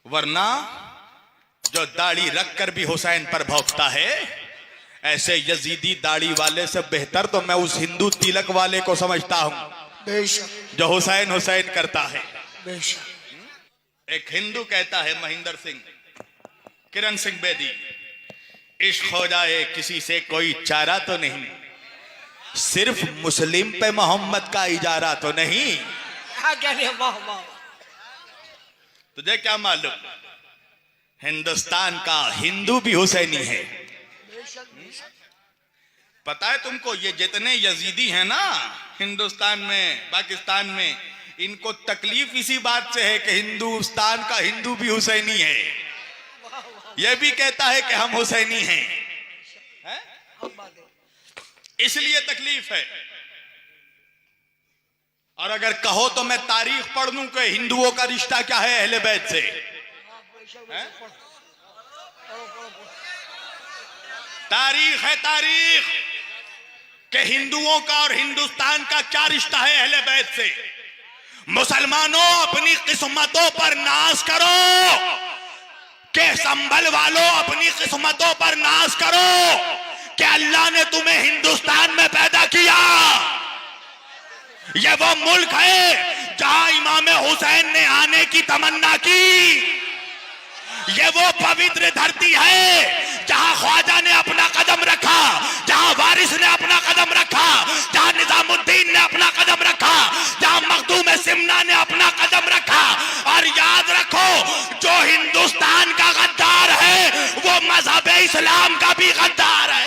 वरना जो दाढ़ी रखकर भी हुसैन पर भौंकता है, ऐसे यजीदी दाढ़ी वाले से बेहतर तो मैं उस हिंदू तिलक वाले को समझता हूं जो हुसैन हुसैन करता है। एक हिंदू कहता है, महेंद्र सिंह, किरण सिंह बेदी, इश्क हो जाए किसी से कोई चारा तो नहीं, सिर्फ मुस्लिम पे मोहम्मद का इजारा तो नहीं। तुझे क्या मालूम, हिंदुस्तान का हिंदू भी हुसैनी है। पता है तुमको, ये जितने यजीदी हैं ना हिंदुस्तान में, पाकिस्तान में, इनको तकलीफ इसी बात से है कि हिंदुस्तान का हिंदू भी हुसैनी है। यह भी कहता है कि हम हुसैनी हैं, है? इसलिए तकलीफ है। और अगर कहो तो मैं तारीख पढ़ दूं कि हिंदुओं का रिश्ता क्या है अहले बैत से, है? तारीख है, तारीख के हिंदुओं का और हिंदुस्तान का क्या रिश्ता है अहले बैत से। मुसलमानों, अपनी किस्मतों पर नाज करो, के संभल वालों अपनी किस्मतों पर नाज करो कि अल्लाह ने तुम्हें हिंदुस्तान में पैदा किया। यह वो मुल्क है जहां इमाम हुसैन ने आने की तमन्ना की। यह वो पवित्र धरती है जहां ख्वाजा ने अपना कदम रखा, जहां वारिस ने अपना कदम रखा, जहां निजामुद्दीन ने अपना कदम रखा, जहां मखदूम सिमना ने अपना कदम रखा। और याद रखो, जो हिंदुस्तान का गद्दार है वो मजहब इस्लाम का भी गद्दार है।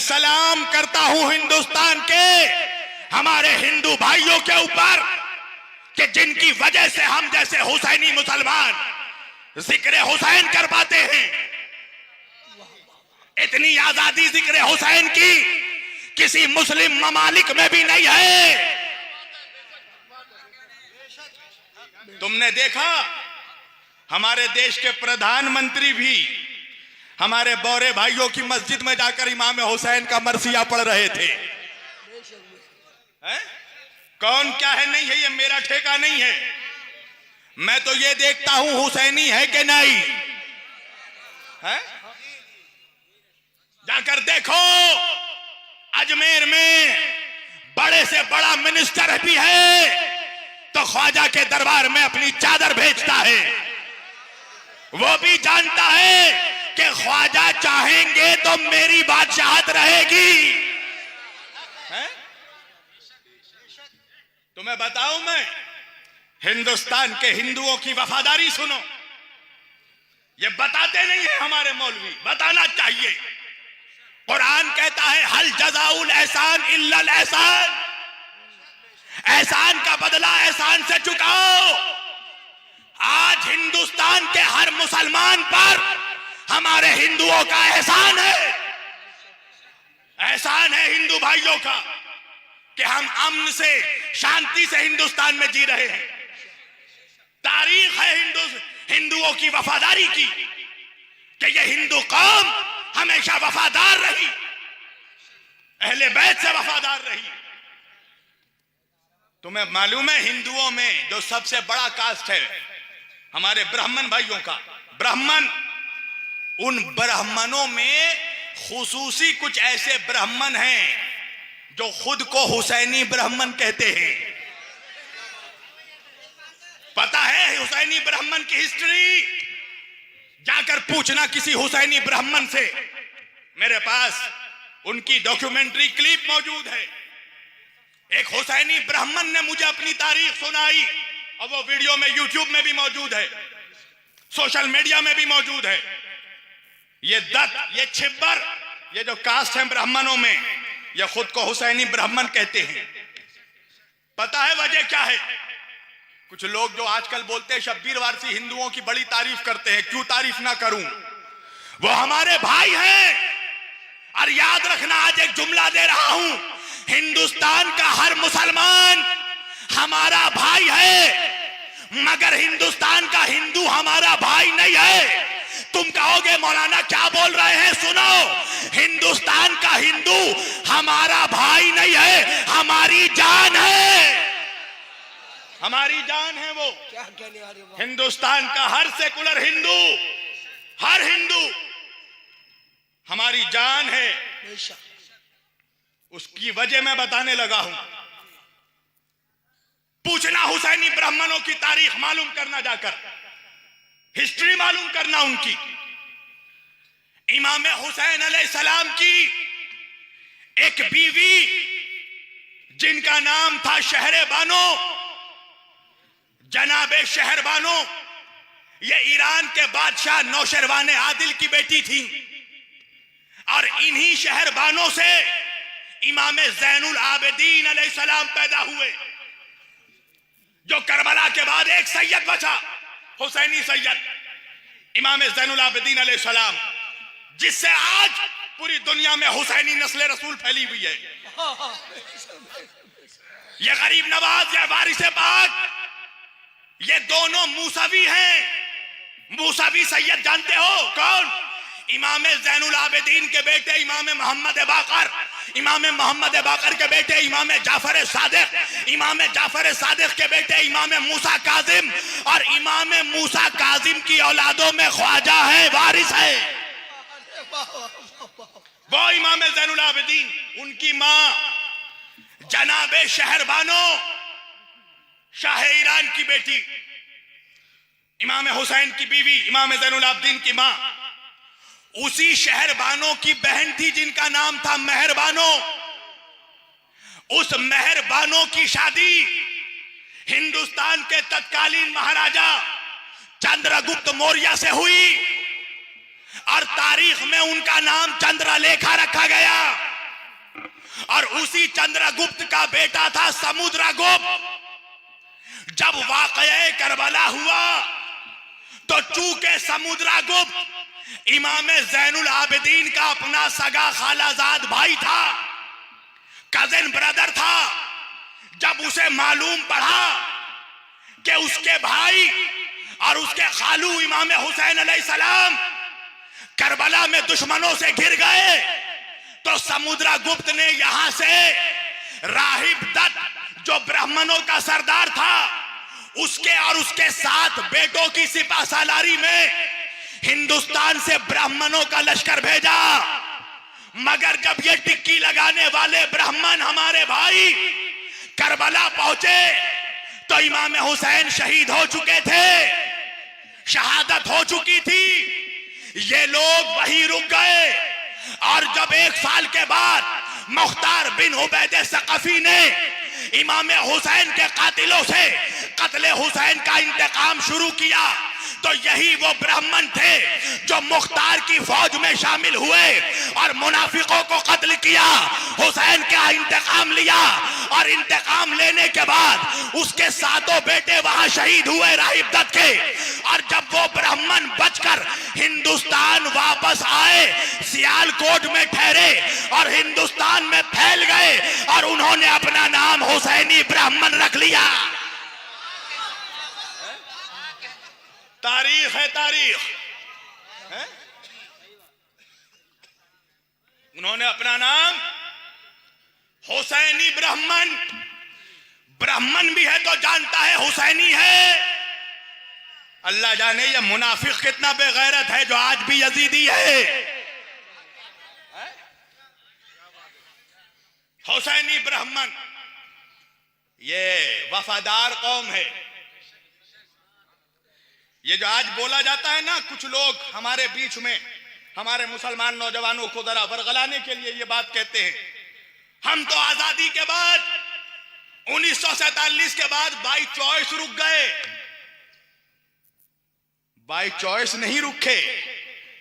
सलाम करता हूं हिंदुस्तान के हमारे हिंदू भाइयों के ऊपर कि जिनकी वजह से हम जैसे हुसैनी मुसलमान जिक्र हुसैन कर पाते हैं। इतनी आजादी जिक्र हुसैन की किसी मुस्लिम ममालिक में भी नहीं है। तुमने देखा, हमारे देश के प्रधानमंत्री भी हमारे बौरे भाइयों की मस्जिद में जाकर इमाम हुसैन का मरसिया पढ़ रहे थे। कौन क्या है नहीं है ये मेरा ठेका नहीं है, मैं तो ये देखता हूं हुसैनी है कि नहीं है। जाकर देखो, अजमेर में बड़े से बड़ा मिनिस्टर भी है तो ख्वाजा के दरबार में अपनी चादर भेजता है। वो भी जानता है कि ख्वाजा चाहेंगे तो मेरी बादशाहत रहेगी। तुम्हें बताऊं मैं, हिंदुस्तान के हिंदुओं की वफादारी सुनो। ये बताते नहीं है हमारे मौलवी, बताना चाहिए। कुरान कहता है हल जज़ाउल एहसान इल्लल एहसान, एहसान का बदला एहसान से चुकाओ। आज हिंदुस्तान के हर मुसलमान पर हमारे हिंदुओं का एहसान है, एहसान है हिंदू भाइयों का कि हम अमन से, शांति से हिंदुस्तान में जी रहे हैं। तारीख है हिंदुओं की वफादारी की कि ये हिंदू कौम हमेशा वफादार रही, अहले बैत से वफादार रही। तुम्हें मालूम है हिंदुओं में जो सबसे बड़ा कास्ट है हमारे ब्राह्मण भाइयों का, ब्राह्मण, उन ब्राह्मणों में खुसूसी कुछ ऐसे ब्राह्मण हैं जो खुद को हुसैनी ब्राह्मण कहते हैं। पता है हुसैनी ब्राह्मण की हिस्ट्री? जाकर पूछना किसी हुसैनी ब्राह्मण से। मेरे पास उनकी डॉक्यूमेंट्री क्लिप मौजूद है। एक हुसैनी ब्राह्मण ने मुझे अपनी तारीख सुनाई और वो वीडियो में यूट्यूब में भी मौजूद है, सोशल मीडिया में भी मौजूद है। ये दत्त, ये छिब्बर, ये जो कास्ट है ब्राह्मणों में, ये खुद को हुसैनी ब्राह्मण कहते हैं। पता है वजह क्या है? कुछ लोग जो आजकल बोलते हैं शब्बीर वारसी हिंदुओं की बड़ी तारीफ करते हैं, क्यों तारीफ ना करूं, वो हमारे भाई हैं। और याद रखना, आज एक जुमला दे रहा हूं, हिंदुस्तान का हर मुसलमान हमारा भाई है, मगर हिंदुस्तान का हिंदू हमारा भाई नहीं है। तुम कहोगे मौलाना क्या बोल रहे हैं, सुनो, हिंदुस्तान का हिंदू हमारा भाई नहीं है, हमारी जान है, हमारी जान है। वो क्या कहने आ रहे हो? हिंदुस्तान का हर सेकुलर हिंदू, हर हिंदू हमारी जान है। उसकी वजह मैं बताने लगा हूं। पूछना हुसैनी ब्राह्मणों की तारीख मालूम करना, जाकर हिस्ट्री मालूम करना उनकी। इमाम हुसैन अलैहिस्सलाम की एक बीवी जिनका नाम था शहरबानो, जनाबे शहरबानो, ये ईरान के बादशाह नौशरवान आदिल की बेटी थी। और इन्हीं शहरबानों से इमाम ज़ैनुल आबिदीन अलैहिस्सलाम पैदा हुए, जो करबला के बाद एक सैयद बचा, हुसैनी सैयद, इमाम ज़ैनुल आबिदीन अलैहिस्सलाम, जिससे आज पूरी दुनिया में हुसैनी नस्ल रसूल फैली हुई है। ये गरीब नवाज या वारिस पाक, ये दोनों मूसवी हैं। मूसवी सैयद जानते हो कौन? इमाम ज़ैनुल आबिदीन के बेटे इमाम मोहम्मद बाकर, इमाम मोहम्मद बाकर के बेटे इमाम जाफर सादिक, इमाम जाफर सादिक के बेटे इमाम मूसा काजिम, और इमाम मूसा काजिम की औलादों में ख्वाजा है, वारिस है, वो इमाम ज़ैनुल आबिदीन। उनकी मां जनाबे शहरबानो, शाह ईरान की बेटी, इमाम हुसैन की बीवी, इमाम ज़ैनुल आबिदीन की मां, उसी शहरबानो की बहन थी जिनका नाम था मेहरबानो। उस मेहरबानो की शादी हिंदुस्तान के तत्कालीन महाराजा चंद्रगुप्त मौर्य से हुई, और तारीख में उनका नाम चंद्रलेखा रखा गया। और उसी चंद्रगुप्त का बेटा था समुद्रगुप्त। जब वाक़या करबला हुआ तो चूंकि समुद्रगुप्त इमाम ज़ैनुल आबिदीन का अपना सगा खालाजाद भाई था, कजिन ब्रदर था, जब उसे मालूम पड़ा कि उसके भाई और उसके खालू इमाम हुसैन अलैहिस्सलाम करबला में दुश्मनों से घिर गए, तो समुद्रगुप्त ने यहां से राहिब दत्त, जो ब्राह्मणों का सरदार था, उसके और उसके 7 बेटों की सिपा सालारी में हिंदुस्तान से ब्राह्मणों का लश्कर भेजा। मगर जब ये टिक्की लगाने वाले ब्राह्मण हमारे भाई करबला पहुंचे तो इमाम हुसैन शहीद हो चुके थे, शहादत हो चुकी थी। ये लोग वहीं रुक गए। और जब 1 साल के बाद मुख्तार बिन उबैद सक़फ़ी ने इमाम हुसैन के कातिलों से कत्ले हुसैन का इंतकाम शुरू किया, तो यही वो ब्राह्मण थे जो मुख्तार की फौज में शामिल हुए और मुनाफिकों को कत्ल किया, हुसैन का इंतकाम लिया। और इंतकाम लेने के बाद उसके 7 बेटे वहां शहीद हुए राहिब दत्त के। और जब वो ब्राह्मण बचकर हिंदुस्तान वापस आए, सियालकोट में ठहरे और हिंदुस्तान में फैल गए, और उन्होंने अपना नाम हुसैनी ब्राह्मण रख लिया। तारीख है, तारीख है? उन्होंने अपना नाम हुसैनी ब्राह्मण, ब्राह्मण भी है तो जानता है हुसैनी है। अल्लाह जाने ये मुनाफिक कितना बेगैरत है जो आज भी यजीदी है। हुसैनी ब्राह्मण, ये वफादार कौम है। ये जो आज बोला जाता है ना, कुछ लोग हमारे बीच में हमारे मुसलमान नौजवानों को जरा बरगलाने के लिए ये बात कहते हैं, हम तो आजादी के बाद 1947 के बाद बाई चॉइस रुक गए। बाई चॉइस नहीं रुके,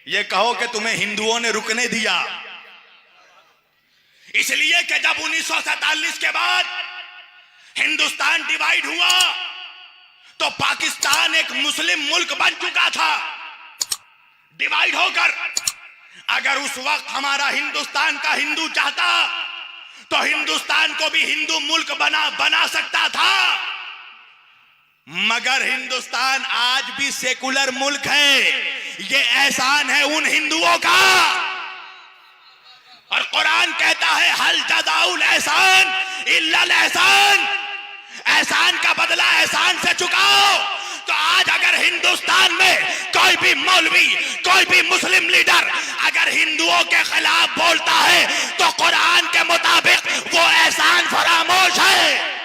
ये कहो कि तुम्हें हिंदुओं ने रुकने दिया, इसलिए कि जब 1947 के बाद हिंदुस्तान डिवाइड हुआ तो पाकिस्तान एक मुस्लिम मुल्क बन चुका था डिवाइड होकर। अगर उस वक्त हमारा हिंदुस्तान का हिंदू चाहता तो हिंदुस्तान को भी हिंदू मुल्क बना सकता था, मगर हिंदुस्तान आज भी सेकुलर मुल्क है। ये एहसान है उन हिंदुओं का। और कुरान कहता है हल जज़ाउल एहसान इल्लल एहसान, एहसान का बदला एहसान से चुकाओ। तो आज अगर हिंदुस्तान में कोई भी मौलवी, कोई भी मुस्लिम लीडर अगर हिंदुओं के खिलाफ बोलता है तो कुरान के मुताबिक वो एहसान फरामोश है,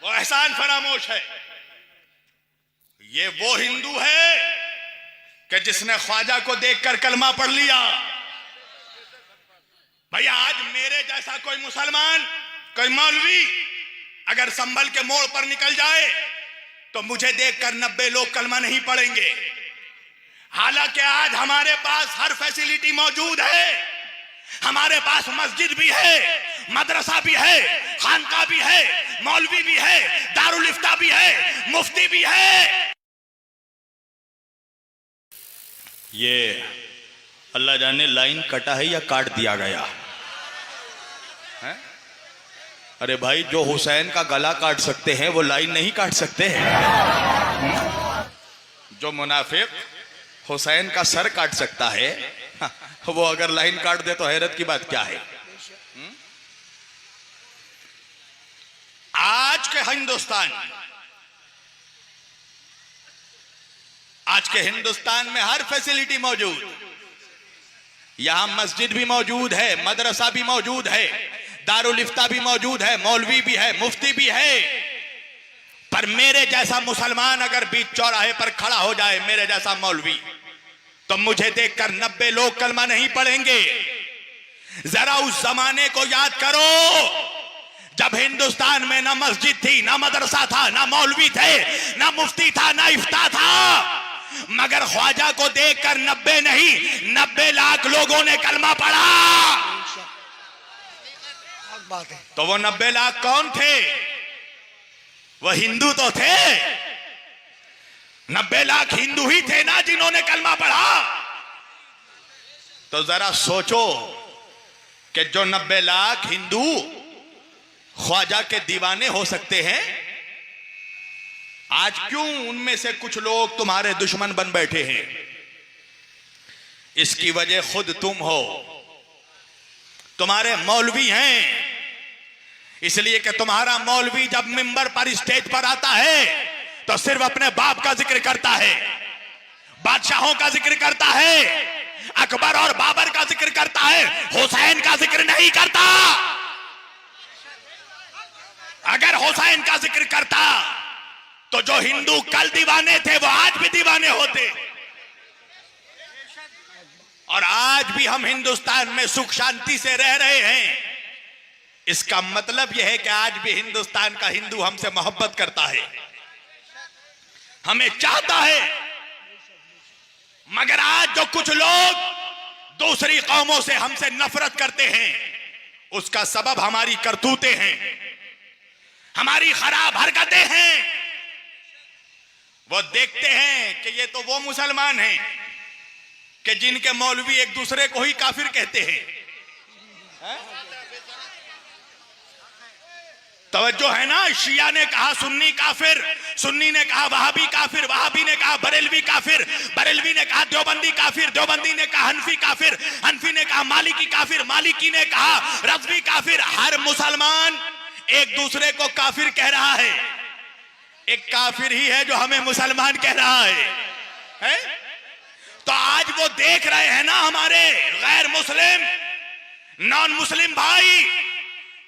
वो एहसान फरामोश है। ये वो हिंदू है कि जिसने ख्वाजा को देखकर कलमा पढ़ लिया। भैया आज मेरे जैसा कोई मुसलमान, कोई मौलवी अगर संभल के मोड़ पर निकल जाए तो मुझे देखकर 90 लोग कलमा नहीं पढ़ेंगे। हालांकि आज हमारे पास हर फैसिलिटी मौजूद है, हमारे पास मस्जिद भी है, मदरसा भी है, खानका भी है, मौलवी भी है, दारुल इफ्ता भी है, मुफ्ती भी है। ये अल्लाह जाने लाइन कटा है या काट दिया गया है? अरे भाई जो हुसैन का गला काट सकते हैं वो लाइन नहीं काट सकते हैं। जो मुनाफिक हुसैन का सर काट सकता है वो अगर लाइन काट दे तो हैरत की बात क्या है। आज के हिंदुस्तान में हर फैसिलिटी मौजूद, यहां मस्जिद भी मौजूद है, मदरसा भी मौजूद है, दारुल इफ्ता भी मौजूद है, मौलवी भी है, मुफ्ती भी है। पर मेरे जैसा मुसलमान अगर बीच चौराहे पर खड़ा हो जाए, मेरे जैसा मौलवी, तो मुझे देखकर 90 लोग कलमा नहीं पढ़ेंगे। जरा उस जमाने को याद करो जब हिंदुस्तान में ना मस्जिद थी, ना मदरसा था, ना मौलवी थे, ना मुफ्ती था, ना इफ्ता था, मगर ख्वाजा को देखकर 90 नहीं 90 लाख लोगों ने कलमा पढ़ा। तो वो 90 लाख कौन थे? वो हिंदू तो थे। 90 लाख हिंदू ही थे ना जिन्होंने कलमा पढ़ा। तो जरा सोचो कि जो 90 लाख हिंदू ख्वाजा के दीवाने हो सकते हैं, आज क्यों उनमें से कुछ लोग तुम्हारे दुश्मन बन बैठे हैं? इसकी वजह खुद तुम हो। तुम्हारे मौलवी हैं, इसलिए कि तुम्हारा मौलवी जब मिंबर पर स्टेज पर आता है तो सिर्फ अपने बाप का जिक्र करता है, बादशाहों का जिक्र करता है, अकबर और बाबर का जिक्र करता है, हुसैन का जिक्र नहीं करता। अगर हुसैन का जिक्र करता तो जो हिंदू कल दीवाने थे वो आज भी दीवाने होते। और आज भी हम हिंदुस्तान में सुख शांति से रह रहे हैं। इसका मतलब यह है कि आज भी हिंदुस्तान का हिंदू हमसे मोहब्बत करता है, हमें चाहता है। मगर आज जो कुछ लोग दूसरी कौमों से हमसे नफरत करते हैं, उसका सबब हमारी करतूतें हैं, हमारी खराब हरकतें हैं। वो देखते हैं कि ये तो वो मुसलमान हैं कि जिनके मौलवी एक दूसरे को ही काफिर कहते हैं। तवज्जो है ना? शिया ने कहा सुन्नी काफिर, सुन्नी ने कहा वहाबी काफिर, वहाबी ने कहा बरेलवी काफिर, बरेलवी ने कहा देवबंदी काफिर, देवबंदी ने कहा हनफी काफिर, हनफी ने कहा मालिकी काफिर, मालिकी ने कहा रज़वी काफिर। हर मुसलमान एक दूसरे को काफिर कह रहा है। एक काफिर ही है जो हमें मुसलमान कह रहा है? तो आज वो देख रहे हैं ना हमारे गैर मुस्लिम, नॉन मुस्लिम भाई,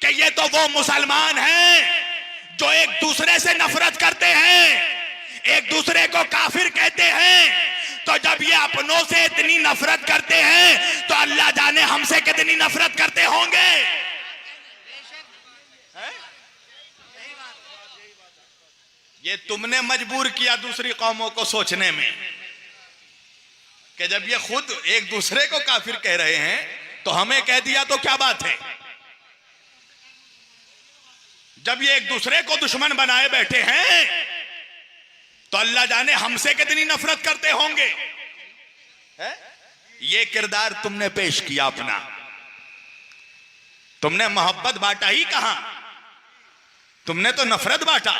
कि ये तो वो मुसलमान हैं जो एक दूसरे से नफरत करते हैं, एक दूसरे को काफिर कहते हैं। तो जब ये अपनों से इतनी नफरत करते हैं तो अल्लाह जाने हमसे कितनी नफरत करते होंगे। ये तुमने मजबूर किया दूसरी कौमों को सोचने में। कि जब ये खुद एक दूसरे को काफिर कह रहे हैं तो हमें कह दिया तो क्या बात है। जब ये एक दूसरे को दुश्मन बनाए बैठे हैं तो अल्लाह जाने हमसे कितनी नफरत करते होंगे। है? ये किरदार तुमने पेश किया अपना, तुमने मोहब्बत बांटा ही कहां, तुमने तो नफरत बांटा।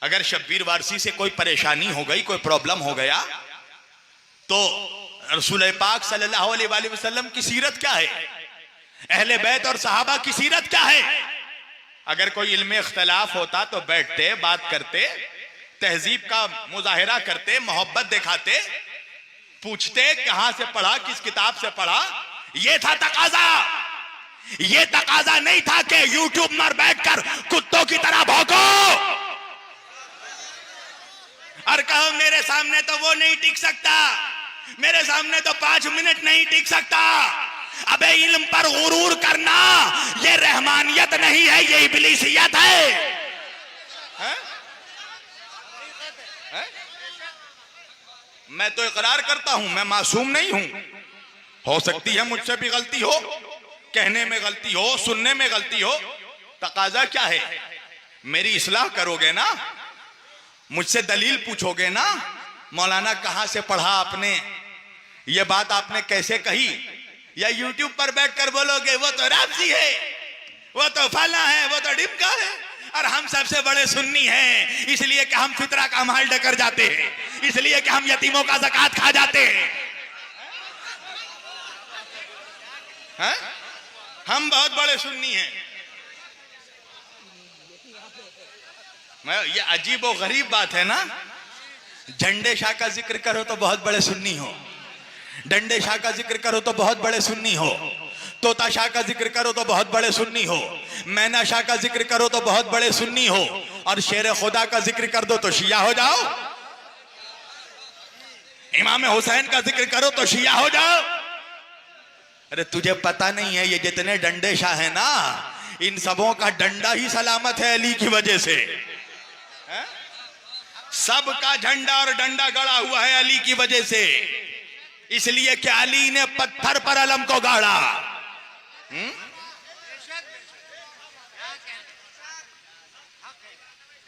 अगर शब्बीर वारसी से कोई परेशानी हो गई, कोई प्रॉब्लम हो गया, तो रसूल पाक सल्लल्लाहु अलैहि वसल्लम की सीरत क्या है, अहले बैत और सहाबा की सीरत क्या है। अगर कोई इल्मे इख्तलाफ होता तो बैठते, बात करते, तहजीब का मुजाहिरा करते, मोहब्बत दिखाते, पूछते कहां से पढ़ा, किस किताब से पढ़ा। यह था तकाजा। यह तकाजा नहीं था कि यूट्यूब पर बैठकर कुत्तों की तरह भौंको और कहो मेरे सामने तो वो नहीं टिक सकता, मेरे सामने तो 5 मिनट नहीं टिक सकता। अबे इल्म पर गुरूर करना ये रहमानियत नहीं है, ये इब्लीसियत है। मैं तो इकरार करता हूं मैं मासूम नहीं हूं। हो सकती है मुझसे भी गलती हो, कहने में गलती हो, सुनने में गलती हो। तकाजा क्या है, मेरी इस्लाह करोगे ना, मुझसे दलील पूछोगे ना, मौलाना कहां से पढ़ा आपने, ये बात आपने कैसे कही, या यूट्यूब पर बैठकर बोलोगे वो तो राबजी है, वो तो फला है, वो तो डिमका है, और हम सबसे बड़े सुन्नी हैं इसलिए कि हम फितरा का माल डकर जाते हैं, इसलिए कि हम यतीमों का ज़कात खा जाते हैं। है? हम बहुत बड़े सुन्नी हैं। ये अजीब और गरीब बात है ना, झंडे शाह का जिक्र करो तो बहुत बड़े सुन्नी हो, डंडे शाह का जिक्र करो तो बहुत बड़े सुन्नी हो, तोता शाह का जिक्र करो तो बहुत बड़े सुन्नी हो, मैना शाह का जिक्र करो तो बहुत बड़े सुन्नी हो, और शेर खुदा का जिक्र कर दो तो शिया हो जाओ, इमाम हुसैन का जिक्र करो तो शिया हो जाओ। अरे तुझे पता नहीं है ये जितने डंडे शाह है ना, इन सबों का डंडा ही सलामत है अली की वजह से। सबका झंडा और डंडा गड़ा हुआ है अली की वजह से, इसलिए कि अली ने पत्थर पर अलम को गाड़ा।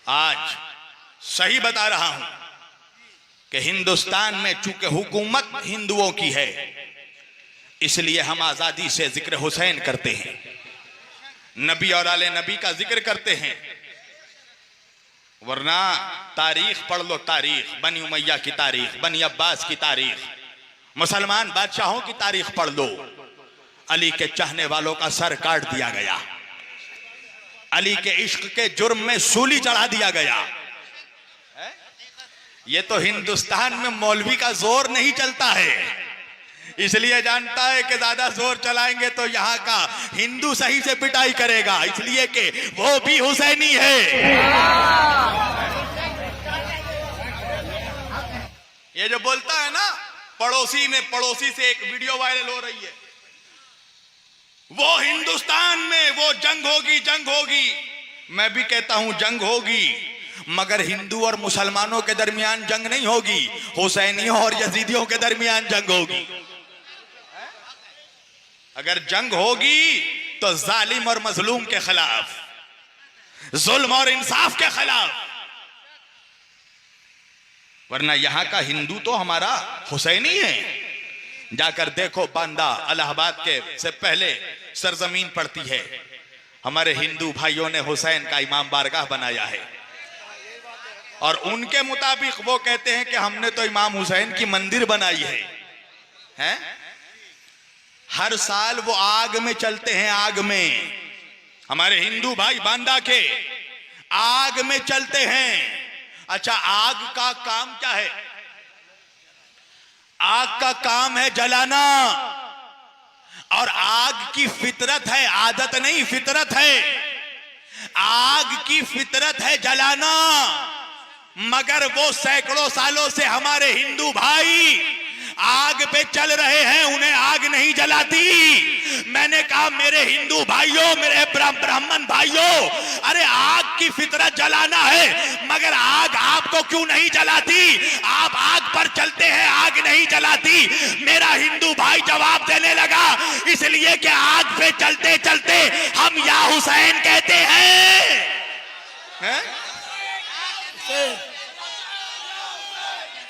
आज सही बता रहा हूं कि हिंदुस्तान में चूंकि हुकूमत हिंदुओं की है, इसलिए हम आजादी से जिक्र हुसैन करते हैं, नबी और आले नबी का जिक्र करते हैं। वरना तारीख पढ़ लो, तारीख बनी उमैया की तारीख, बनी अब्बास की तारीख, मुसलमान बादशाहों की तारीख पढ़ लो। अली के चाहने वालों का सर काट दिया गया, अली के इश्क के जुर्म में सूली चढ़ा दिया गया। ये तो हिंदुस्तान में मौलवी का जोर नहीं चलता है, इसलिए जानता है कि ज्यादा जोर चलाएंगे तो यहाँ का हिंदू सही से पिटाई करेगा, इसलिए कि वो भी हुसैनी है। ये जो बोलता है ना पड़ोसी से एक वीडियो वायरल हो रही है, वो हिंदुस्तान में वो जंग होगी। मैं भी कहता हूं जंग होगी, मगर हिंदू और मुसलमानों के दरमियान जंग नहीं होगी, हुसैनियों और यजीदियों के दरमियान जंग होगी। अगर जंग होगी तो जालिम और मजलूम के खिलाफ, जुल्म और इंसाफ के खिलाफ। वरना यहां का हिंदू तो हमारा हुसैनी है। जाकर देखो, बांदा इलाहाबाद के से पहले सरजमीन पड़ती है, हमारे हिंदू भाइयों ने हुसैन का इमाम बारगाह बनाया है, और उनके मुताबिक वो कहते हैं कि हमने तो इमाम हुसैन की मंदिर बनाई है? हर साल वो आग में चलते हैं, आग में। हमारे हिंदू भाई बांदा के आग में चलते हैं। अच्छा, आग का काम क्या है? आग का काम है जलाना, और आग की फितरत है, आदत नहीं फितरत है। आग की फितरत है जलाना, मगर वो सैकड़ों सालों से हमारे हिंदू भाई आग पे चल रहे हैं, उन्हें आग नहीं जलाती। मैंने कहा मेरे हिंदू भाइयों, मेरे ब्राह्मण भाइयों, अरे आग आग की फितरत जलाना है, मगर आग आपको क्यों नहीं जलाती? आप आग पर चलते हैं, आग नहीं जलाती। मेरा हिंदू भाई जवाब देने लगा, इसलिए कि आग पे चलते चलते हम या हुसैन कहते हैं,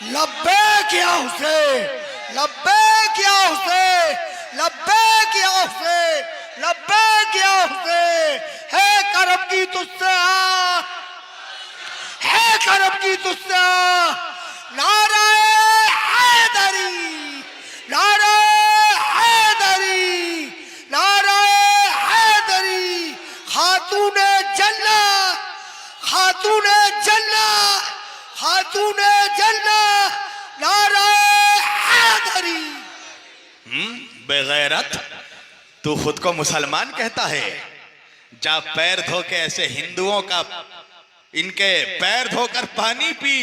लब्बैक या हुसैन, लब्बैक या हुसैन, लब्बैक या हुसैन, लब्बैक या हुसैन। है करम की तुझसे, है करम की तुझसे। नारे हैदरी, नारे हैदरी, नारे हैदरी। खातूने जन्नत, खातूने जन्नत, खातूने जन्नत, नारे हैदरी। बेगैरत, तू खुद को मुसलमान कहता है? जा पैर धो के ऐसे हिंदुओं का, इनके पैर धोकर पानी पी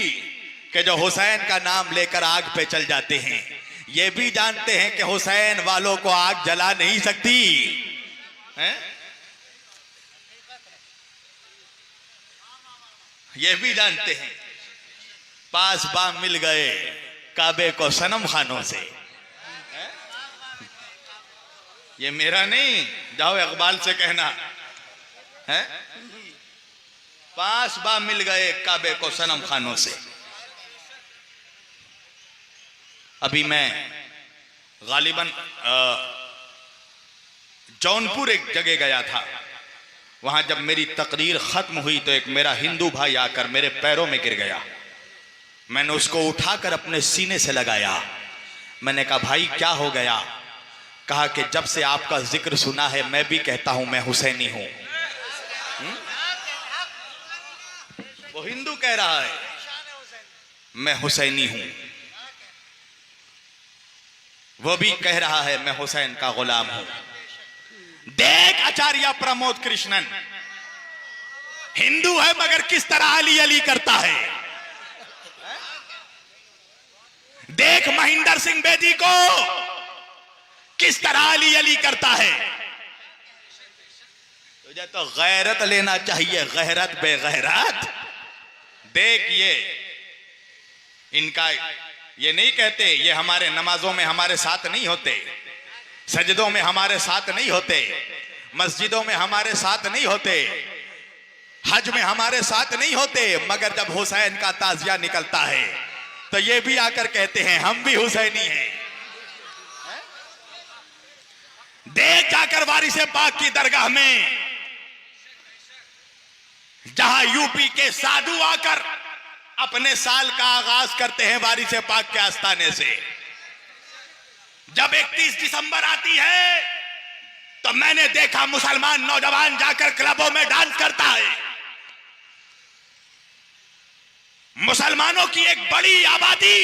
कि जो हुसैन का नाम लेकर आग पे चल जाते हैं। ये भी जानते हैं कि हुसैन वालों को आग जला नहीं सकती हैं? ये भी जानते हैं। पास बाम मिल गए काबे को सनम खानों से। ये मेरा नहीं, जाओ इकबाल से कहना है। पास बाम मिल गए काबे को सनम खानों से। अभी मैं गालिबन जौनपुर एक जगह गया था। वहां जब मेरी तकरीर खत्म हुई तो एक मेरा हिंदू भाई आकर मेरे पैरों में गिर गया। मैंने उसको उठाकर अपने सीने से लगाया। मैंने कहा भाई क्या हो गया? कहा कि जब से आपका जिक्र सुना है मैं भी कहता हूं मैं हुसैनी हूं। वो हिंदू कह रहा है मैं हुसैनी हूं, वो भी कह रहा है मैं हुसैन का गुलाम हूं। देख आचार्य प्रमोद कृष्णन हिंदू है मगर किस तरह अली अली करता है। देख महेंद्र सिंह बेदी को किस तरह अली अली करता है। तुझे तो गैरत लेना चाहिए, गैरत बेगैरत। देख ये इनका, ये नहीं कहते, ये हमारे नमाजों में हमारे साथ नहीं होते, सजदों में हमारे साथ नहीं होते, मस्जिदों में हमारे साथ नहीं होते, हज में हमारे साथ नहीं होते, मगर जब हुसैन का ताजिया निकलता है तो ये भी आकर कहते हैं हम भी हुसैनी हैं। देख जाकर वारिसे पाक की दरगाह में, जहां यूपी के साधु आकर अपने साल का आगाज करते हैं वारिसे पाक के आस्थाने से। जब 31 दिसंबर आती है तो मैंने देखा मुसलमान नौजवान जाकर क्लबों में डांस करता है। मुसलमानों की एक बड़ी आबादी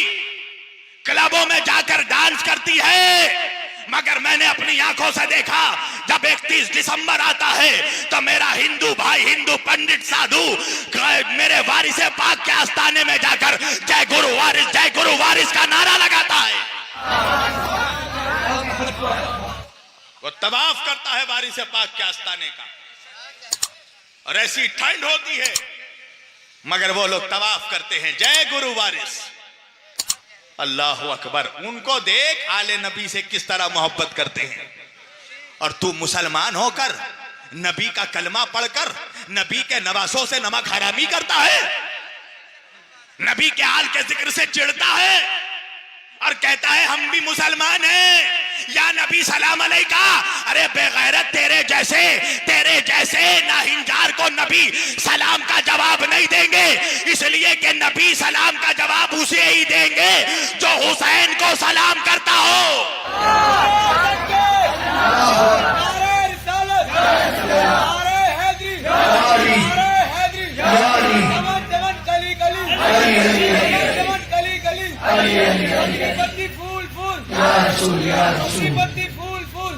क्लबों में जाकर डांस करती है, मगर मैंने अपनी आंखों से देखा जब 31 दिसंबर आता है तो मेरा हिंदू भाई, हिंदू पंडित साधु मेरे वारिसे पाक के आस्थाने में जाकर जय गुरु वारिस का नारा लगाता है। वो तवाफ करता है वारिसे पाक के आस्थाने का, और ऐसी ठंड होती है मगर वो लोग तवाफ करते हैं जय गुरु वारिस। अल्लाह अकबर। उनको देख आले नबी से किस तरह मोहब्बत करते हैं, और तू मुसलमान होकर नबी का कलमा पढ़कर नबी के नवासों से नमक हरामी करता है, नबी के हाल के जिक्र से चिढ़ता है और कहता है हम भी मुसलमान हैं या नबी सलाम अलैका। अरे बेगैरत, तेरे जैसे नाहिंजार को नबी सलाम का जवाब नहीं देंगे, इसलिए कि नबी सलाम का जवाब उसे ही देंगे जो हुसैन को सलाम करता हो। फूल फूल